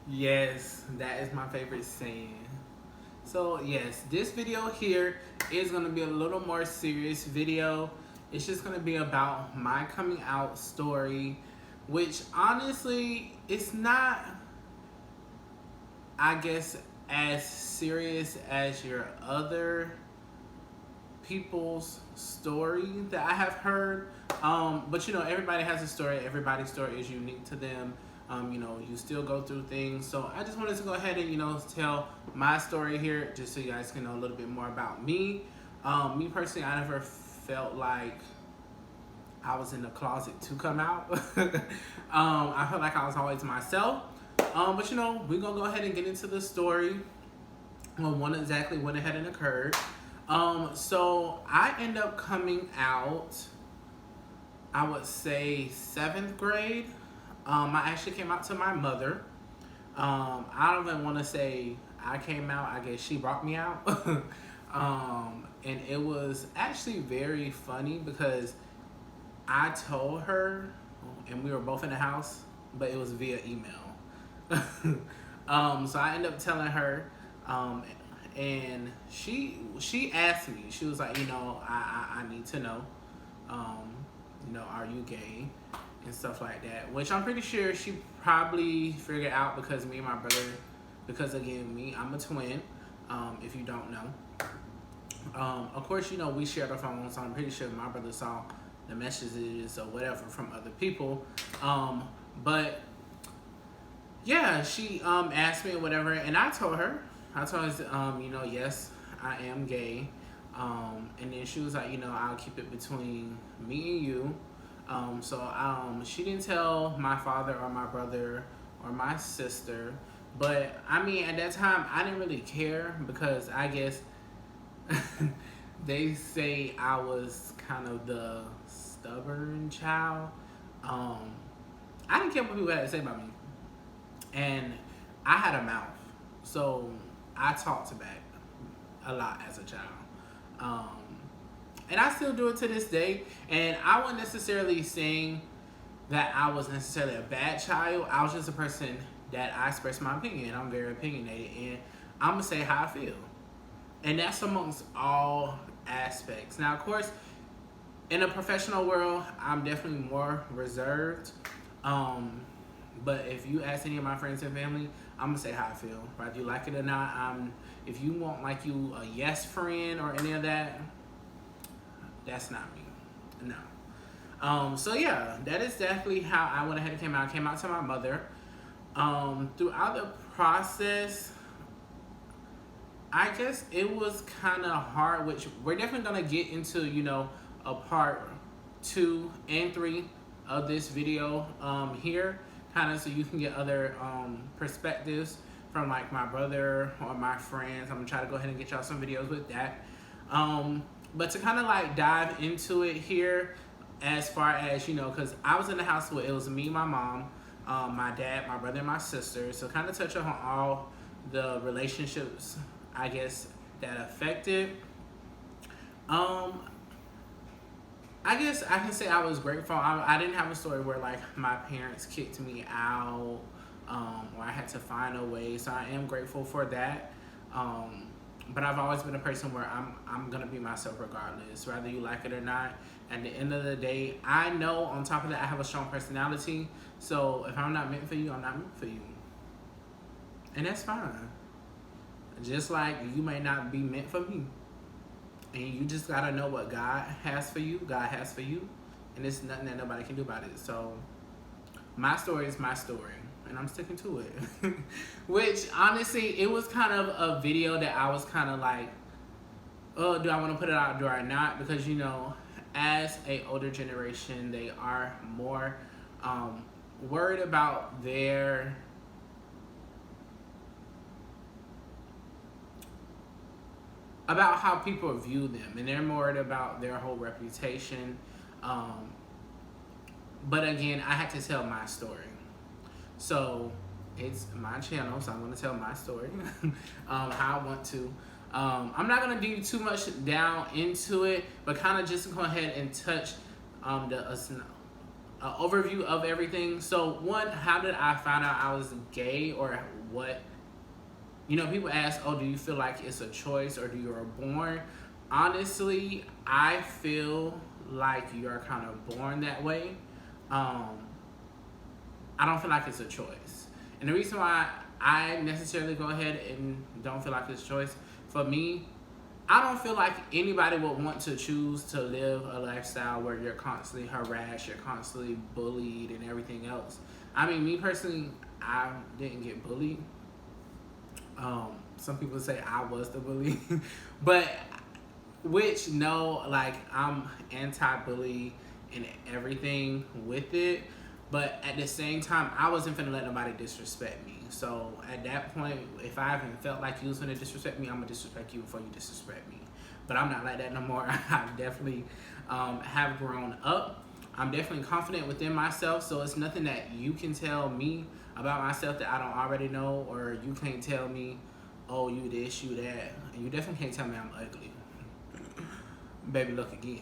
Yes, that is my favorite saying. So yes, this video here is gonna be a little more serious video. It's just gonna be about my coming out story, which honestly, it's not, I guess, as serious as your other people's story that I have heard. But everybody has a story. Everybody's story is unique to them. You still go through things. So I just wanted to go ahead and, tell my story here just so you guys can know a little bit more about me. Me personally, I never felt like I was in the closet to come out. I felt like I was always myself. But we're gonna go ahead and get into the story on when exactly when it had occurred. So I end up coming out, I would say 7th grade. I actually came out to my mother. I don't even want to say I came out. I guess she brought me out. And it was actually very funny because I told her, and we were both in the house, but it was via email. So I ended up telling her, and she asked me. She was like, I need to know, are you gay and stuff like that. Which I'm pretty sure she probably figured out because me and my brother, because again, I'm a twin. If you don't know, of course, we shared our phone, so I'm pretty sure my brother saw the messages or whatever from other people. But yeah, she asked me or whatever, and I told her, yes, I am gay. And then she was like, I'll keep it between me and you. So she didn't tell my father or my brother or my sister. But I mean, at that time, I didn't really care because I guess they say I was kind of the stubborn child. I didn't care what people had to say about me. And I had a mouth. So I talked back a lot as a child. And I still do it to this day. And I wasn't necessarily saying that I was necessarily a bad child. I was just a person that I express my opinion. I'm very opinionated. And I'm going to say how I feel. And that's amongst all aspects. Now, of course, in a professional world, I'm definitely more reserved. But if you ask any of my friends and family, I'm going to say how I feel. Whether you like it or not. If you want like you a yes friend or any of that, that's not me. No. So yeah, that is definitely how I went ahead and came out. I came out to my mother. Throughout the process, I guess it was kind of hard, which we're definitely going to get into, a part 2 and 3 of this video here, kind of so you can get other perspectives from like my brother or my friends. I'm going to try to go ahead and get y'all some videos with that. But to kind of like dive into it here as far as, because I was in the house where it was me, my mom, my dad, my brother, and my sister. So kind of touch on all the relationships, I guess, that affected. I guess I can say I was grateful. I didn't have a story where like my parents kicked me out, or I had to find a way. So I am grateful for that. But I've always been a person where I'm gonna be myself regardless, whether you like it or not. At the end of the day, I know on top of that I have a strong personality. So if I'm not meant for you, I'm not meant for you, and that's fine. Just like you may not be meant for me. And you just gotta know what God has for you. God has for you. And there's nothing that nobody can do about it. So my story is my story. And I'm sticking to it. Which honestly, it was kind of a video that I was kind of like, oh, do I want to put it out? Do I not? Because as a older generation, they are more worried about about how people view them, and they're more worried about their whole reputation. But again, I had to tell my story. So it's my channel, so I'm going to tell my story, how I want to. I'm not going to do too much down into it, but kind of just go ahead and touch overview of everything. So one, how did I find out I was gay, or what? People ask, oh, do you feel like it's a choice or do you are born? Honestly, I feel like you're kind of born that way. Um, I don't feel like it's a choice. And the reason why I necessarily go ahead and don't feel like it's a choice, for me, I don't feel like anybody would want to choose to live a lifestyle where you're constantly harassed, you're constantly bullied, and everything else. I mean, me personally, I didn't get bullied. Some people say I was the bully, but which no, like I'm anti-bully and everything with it. But at the same time, I wasn't finna let nobody disrespect me. So at that point, if I haven't felt like you was finna disrespect me, I'm gonna disrespect you before you disrespect me. But I'm not like that no more. I definitely have grown up. I'm definitely confident within myself. So it's nothing that you can tell me about myself that I don't already know, or you can't tell me, oh, you this, you that. And you definitely can't tell me I'm ugly. Baby, look again.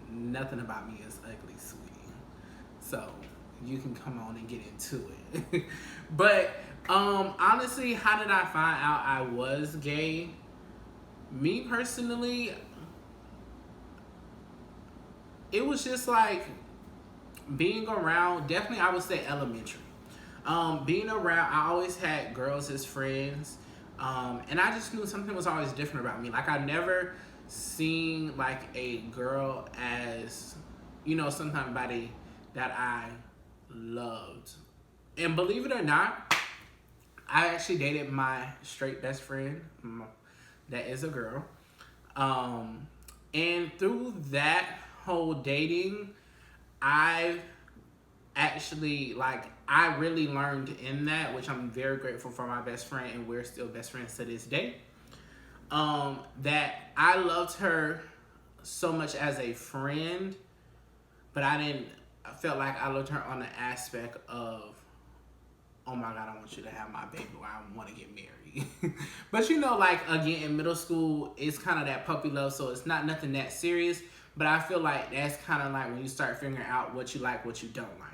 Nothing about me is ugly, sweetie. So you can come on and get into it. But honestly, how did I find out I was gay? Me personally, it was just like being around, definitely I would say elementary. Being around, I always had girls as friends. And I just knew something was always different about me. Like I never seen like a girl as, somebody that I loved. And believe it or not, I actually dated my straight best friend that is a girl. And through that whole dating, I actually I really learned in that, which I'm very grateful for my best friend, and we're still best friends to this day. That I loved her so much as a friend, but I felt like I loved her on the aspect of, oh my God, I want you to have my baby, or I want to get married. But again, in middle school, it's kind of that puppy love, so it's not nothing that serious. But I feel like that's kind of like when you start figuring out what you like, what you don't like.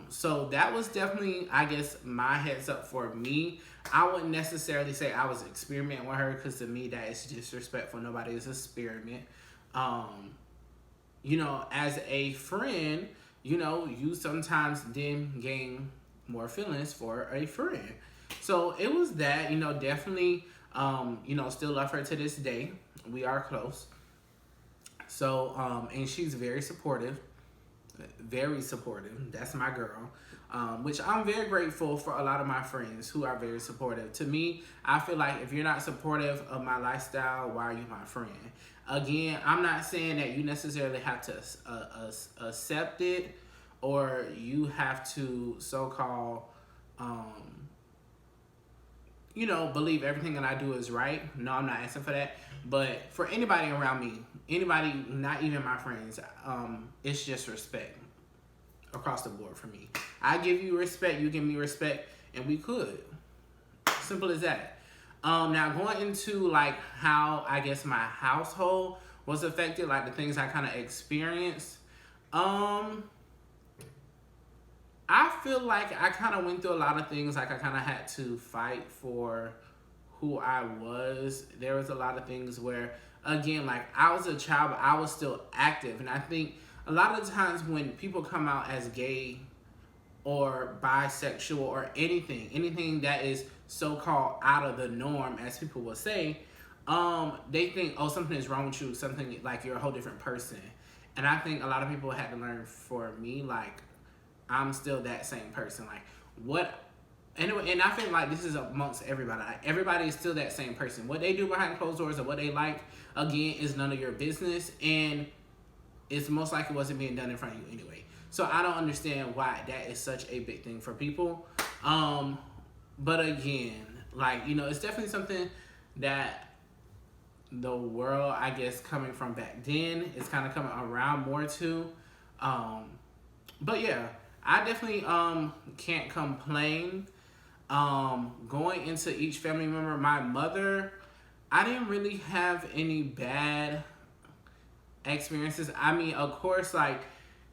So that was definitely, I guess, my heads up for me. I wouldn't necessarily say I was experimenting with her, because to me that is disrespectful. Nobody is experiment. As a friend, you sometimes then gain more feelings for a friend. So it was that, definitely, still love her to this day. We are close. So, and she's very supportive. Very supportive. That's my girl. Which I'm very grateful for a lot of my friends who are very supportive. To me, I feel like if you're not supportive of my lifestyle, why are you my friend? Again, I'm not saying that you necessarily have to accept it, or you have to so-called, believe everything that I do is right. No, I'm not asking for that. But for anybody around me, anybody, not even my friends, it's just respect across the board for me. I give you respect, you give me respect, and we could. Simple as that. Now going into how I guess my household was affected, like the things I kind of experienced. I feel like I kind of went through a lot of things. Like I kind of had to fight for who I was. There was a lot of things where, again, I was a child, but I was still active. And I think a lot of times when people come out as gay or bisexual or anything that is so-called out of the norm, as people will say, they think, oh, something is wrong with you, something like you're a whole different person. And I think a lot of people had to learn, for me, I'm still that same person. And I feel like this is amongst everybody. Everybody is still that same person. What they do behind closed doors or what they like, again, is none of your business. And it's most likely wasn't being done in front of you anyway. So I don't understand why that is such a big thing for people. But again, it's definitely something that the world, I guess, coming from back then is kind of coming around more to. But yeah, I definitely can't complain. Going into each family member, my mother, I didn't really have any bad experiences. I mean, of course, like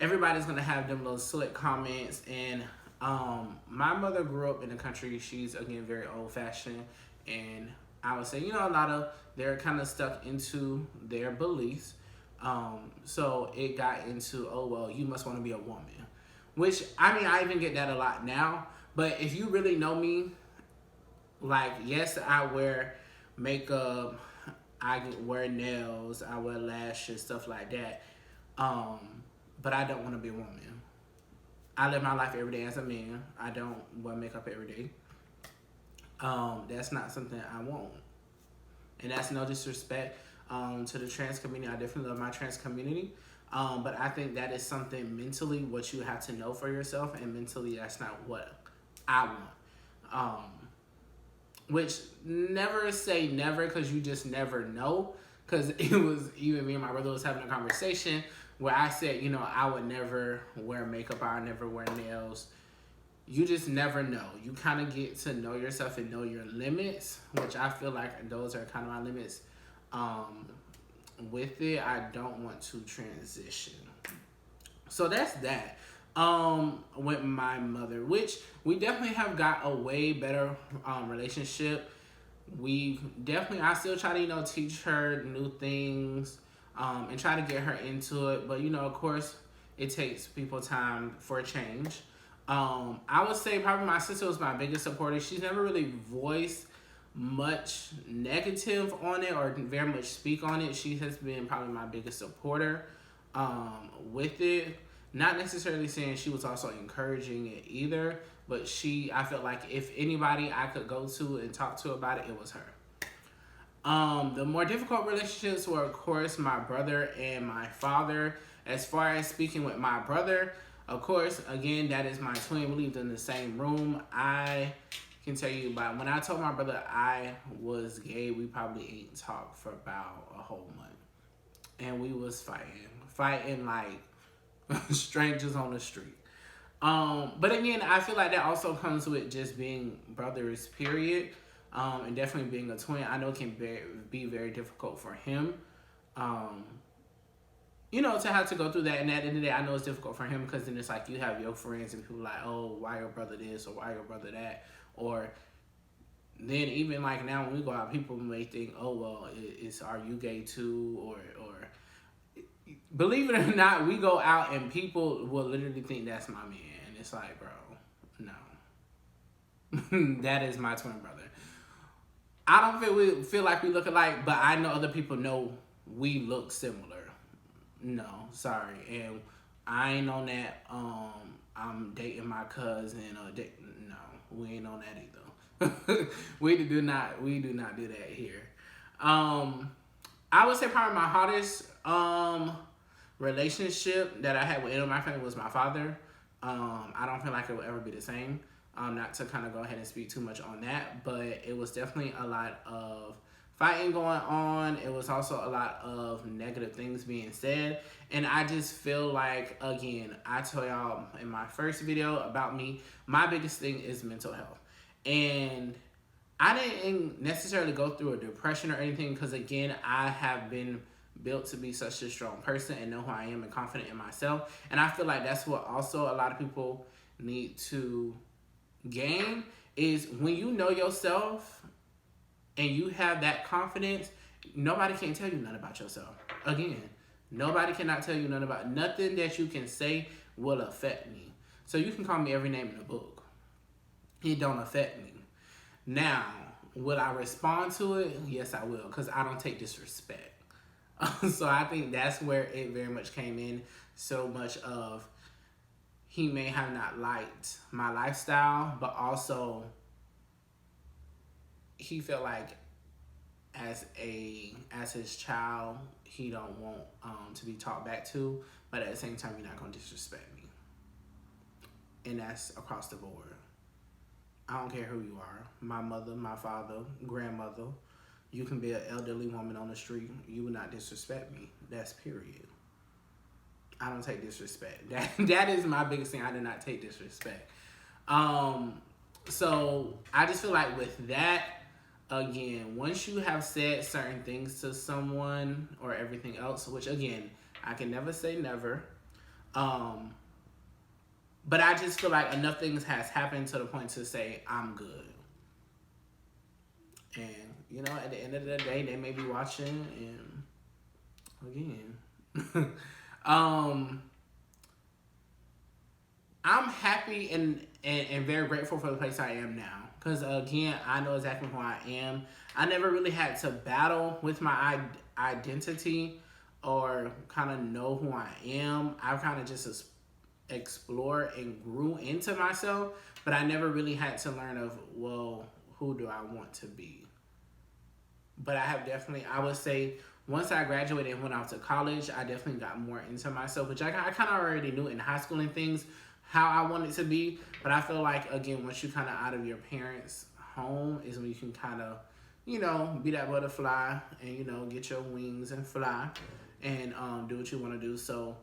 everybody's gonna have them little slick comments. And my mother grew up in the country. She's again very old fashioned, and I would say, you know, a lot of they're kind of stuck into their beliefs. So it got into, oh well, you must want to be a woman, which I mean, I even get that a lot now. But if you really know me, like, yes, I wear makeup, I wear nails, I wear lashes, stuff like that. Um, but I don't want to be a woman. I live my life every day as a man. I don't wear makeup every day. That's not something I want. And that's no disrespect to the trans community. I definitely love my trans community. But I think that is something mentally what you have to know for yourself, and mentally that's not what I want. Which never say never, because you just never know. Because it was even me and my brother was having a conversation where I said, you know, I would never wear makeup, I would never wear nails. You just never know. You kind of get to know yourself and know your limits, which I feel like those are kind of my limits. With it, I don't want to transition. So that's that. With my mother, which we definitely have got a way better relationship. I still try to, you know, teach her new things, and try to get her into it. But, you know, of course, it takes people time for a change. I would say probably my sister was my biggest supporter. She's never really voiced much negative on it or very much speak on it. She has been probably my biggest supporter with it. Not necessarily saying she was also encouraging it either, but I felt like if anybody I could go to and talk to about it was her. The more difficult relationships were, of course, my brother and my father. As far as speaking with my brother, of course, again, that is my twin. We lived in the same room. I can tell you about when I told my brother I was gay, we probably ain't talked for about a whole month. And we was fighting like strangers on the street. But again, I feel like that also comes with just being brothers, period. And definitely being a twin. I know it can be very difficult for him. You know, to have to go through that. And at the end of the day, I know it's difficult for him because then it's like you have your friends and people like, oh, why your brother this or why your brother that? Or then even like now when we go out, people may think, oh, well, are you gay too? Or believe it or not, we go out and people will literally think that's my man. And it's like, bro, no. That is my twin brother. I don't feel like we look alike, but I know other people know we look similar. No, sorry. And I ain't on that, I'm dating my cousin or no, we ain't on that either. we do not do that here. I would say probably my hottest relationship that I had with any of my family was my father. I don't feel like it will ever be the same. Not to kind of go ahead and speak too much on that, but it was definitely a lot of fighting going on. It was also a lot of negative things being said. And I just feel like, again, I told y'all in my first video about me, my biggest thing is mental health. And I didn't necessarily go through a depression or anything because, again, I have been built to be such a strong person and know who I am and confident in myself. And I feel like that's what also a lot of people need to gain is when you know yourself and you have that confidence, nobody can tell you nothing about yourself. Again, nobody cannot tell you nothing that you can say will affect me. So you can call me every name in the book. It don't affect me. Now, will I respond to it? Yes, I will, because I don't take disrespect. So I think that's where it very much came in. So much of he may have not liked my lifestyle, but also he felt like as his child, he don't want to be talked back to, but at the same time, you're not gonna disrespect me. And that's across the board. I don't care who you are. My mother, my father, grandmother. You can be an elderly woman on the street. You will not disrespect me. That's period. I don't take disrespect. That is my biggest thing. I do not take disrespect. So I just feel like with that, again, once you have said certain things to someone or everything else, which again, I can never say never. Um, but I just feel like enough things has happened to the point to say I'm good. And at the end of the day, they may be watching, and again, um, I'm happy and very grateful for the place I am now. Because again, I know exactly who I am. I never really had to battle with my identity or kind of know who I am. I've kind of just explored and grew into myself, but I never really had to learn of, well, who do I want to be? But I have definitely, I would say, once I graduated and went off to college, I definitely got more into myself, which I kind of already knew in high school and things, how I wanted to be. But I feel like, again, once you kind of out of your parents' home is when you can kind of, be that butterfly and, get your wings and fly and do what you want to do. So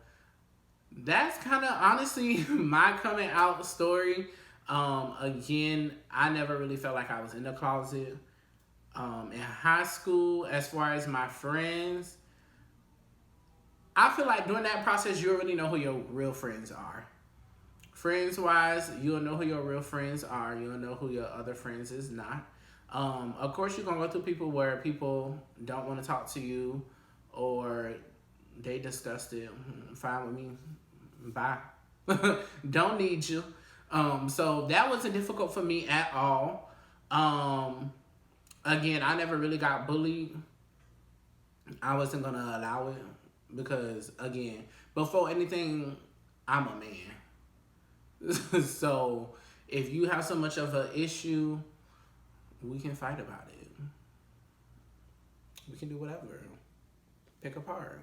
that's kind of honestly my coming out story. Again, I never really felt like I was in the closet. In high school, as far as my friends, I feel like during that process, you already know who your real friends are. Friends wise, you'll know who your real friends are. You'll know who your other friends is not. Of course, you're going to go through people where people don't want to talk to you or they disgusted. Fine with me. Bye. Don't need you. So that wasn't difficult for me at all. Again, I never really got bullied. I wasn't going to allow it because, again, before anything, I'm a man. So if you have so much of an issue, we can fight about it. We can do whatever. Pick apart.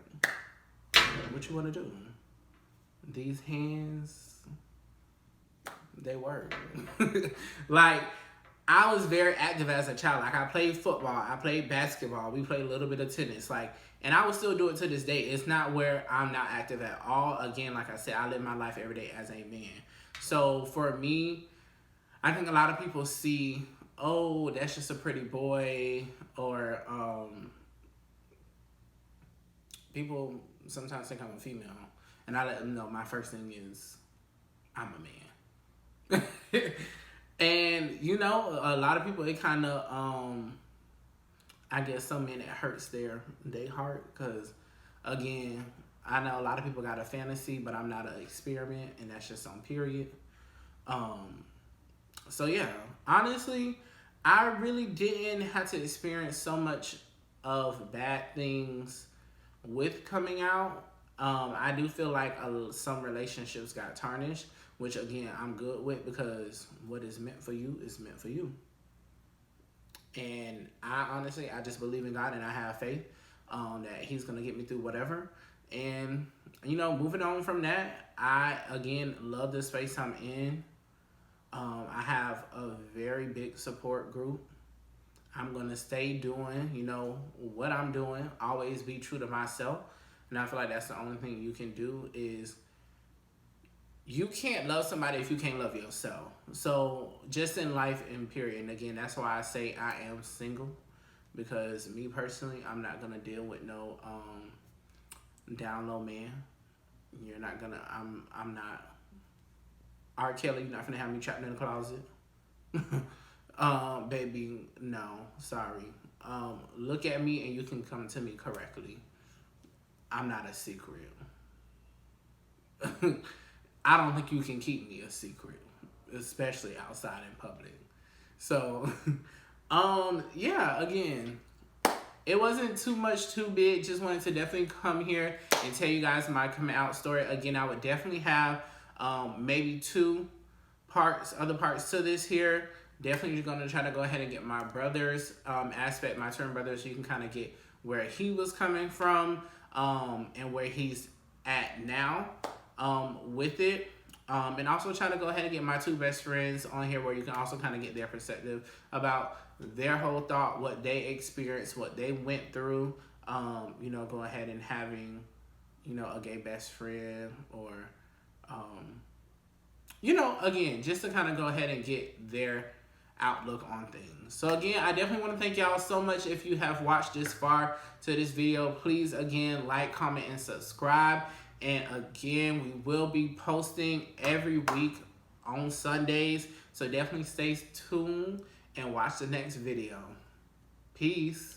What you want to do? These hands, they work. Like, I was very active as a child. Like, I played football, I played basketball, we played a little bit of tennis. Like, and I would still do it to this day. It's not where I'm not active at all. Again, like I said, I live my life every day as a man. So for me, I think a lot of people see, oh, that's just a pretty boy, or people sometimes think I'm a female. And I let them know my first thing is, I'm a man. And, a lot of people, it kind of, I guess some men, it hurts their heart. Because, again, I know a lot of people got a fantasy, but I'm not an experiment. And that's just on period. So, yeah. Honestly, I really didn't have to experience so much of bad things with coming out. I do feel like some relationships got tarnished, which again, I'm good with, because what is meant for you is meant for you. And I just believe in God, and I have faith that He's going to get me through whatever. And, moving on from that, I, again, love the space I'm in. I have a very big support group. I'm going to stay doing, what I'm doing, always be true to myself. And I feel like that's the only thing you can do is, you can't love somebody if you can't love yourself. So just in life and period. And again, that's why I say I am single. Because me personally, I'm not going to deal with no down low man. You're not going to, I'm not, R. Kelly, you're not going to have me trapped in the closet. Baby, no, sorry. Look at me and you can come to me correctly. I'm not a secret. I don't think you can keep me a secret, especially outside in public. So, yeah, again, it wasn't too much too big. Just wanted to definitely come here and tell you guys my coming out story. Again, I would definitely have maybe other parts to this here. Definitely going to try to go ahead and get my brother's aspect, my twin brother, so you can kind of get where he was coming from and where he's at now with it. And also try to go ahead and get my two best friends on here, where you can also kind of get their perspective about their whole thought, what they experienced, what they went through, go ahead and having, a gay best friend, or, again, just to kind of go ahead and get their outlook on things. So again, I definitely want to thank y'all so much. If you have watched this far to this video, please again like, comment, and subscribe. And again, we will be posting every week on Sundays, so definitely stay tuned and watch the next video. Peace.